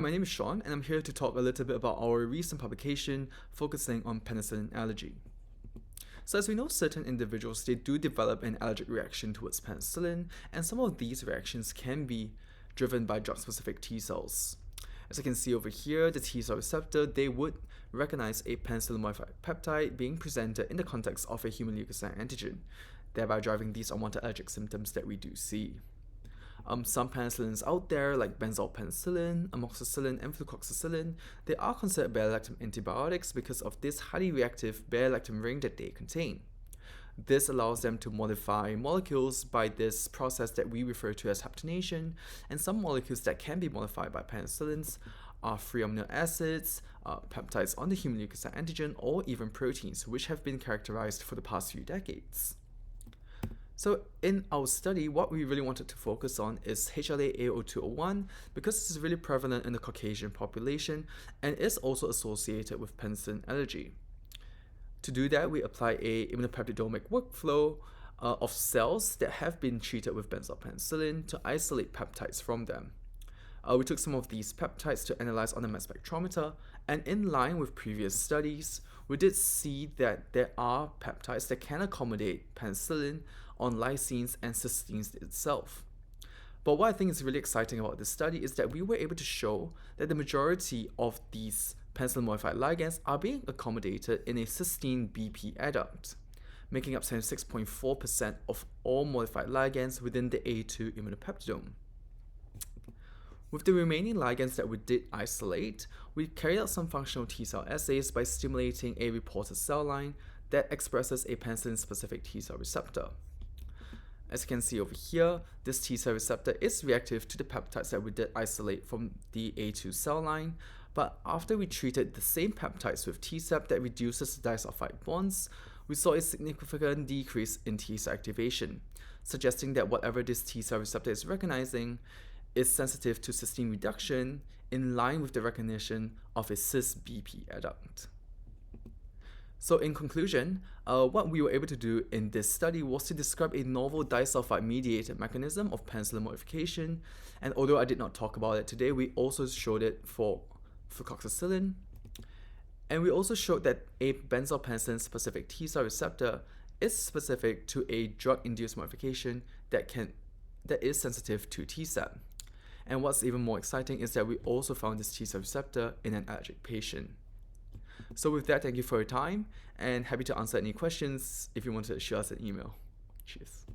My name is Shawn, and I'm here to talk a little bit about our recent publication focusing on penicillin allergy. So as we know, certain individuals, they do develop an allergic reaction towards penicillin, and some of these reactions can be driven by drug-specific T cells. As you can see over here, the T cell receptor, they would recognize a penicillin-modified peptide being presented in the context of a human leukocyte antigen, thereby driving these unwanted allergic symptoms that we do see. Some penicillins out there, like benzoyl penicillin, amoxicillin, and flucloxacillin, they are considered beta-lactam antibiotics because of this highly reactive beta-lactam ring that they contain. This allows them to modify molecules by this process that we refer to as haptenation, and some molecules that can be modified by penicillins are free amino acids, peptides on the human leukocyte antigen, or even proteins, which have been characterized for the past few decades. So in our study, what we really wanted to focus on is HLA A0201 because this is really prevalent in the Caucasian population and is also associated with penicillin allergy. To do that, we apply a immunopeptidomic workflow of cells that have been treated with benzoyl penicillin to isolate peptides from them. We took some of these peptides to analyze on the mass spectrometer, and in line with previous studies, we did see that there are peptides that can accommodate penicillin on lysines and cysteines itself. But what I think is really exciting about this study is that we were able to show that the majority of these penicillin-modified ligands are being accommodated in a cysteine BP adduct, making up 76.4% of all modified ligands within the A2 immunopeptidome. With the remaining ligands that we did isolate, we carried out some functional T cell assays by stimulating a reporter cell line that expresses a penicillin-specific T cell receptor. As you can see over here, this T cell receptor is reactive to the peptides that we did isolate from the A2 cell line, but after we treated the same peptides with TCEP that reduces the disulfide bonds, we saw a significant decrease in T cell activation, suggesting that whatever this T cell receptor is recognizing is sensitive to cysteine reduction in line with the recognition of a cis-BP adduct. So in conclusion, what we were able to do in this study was to describe a novel disulfide-mediated mechanism of penicillin modification, and although I did not talk about it today, we also showed it for flucloxacillin, and we also showed that a benzoyl penicillin-specific T cell receptor is specific to a drug-induced modification that is sensitive to TCEP. And what's even more exciting is that we also found this T cell receptor in an allergic patient. So with that, thank you for your time, and happy to answer any questions if you want to shoot us an email. Cheers.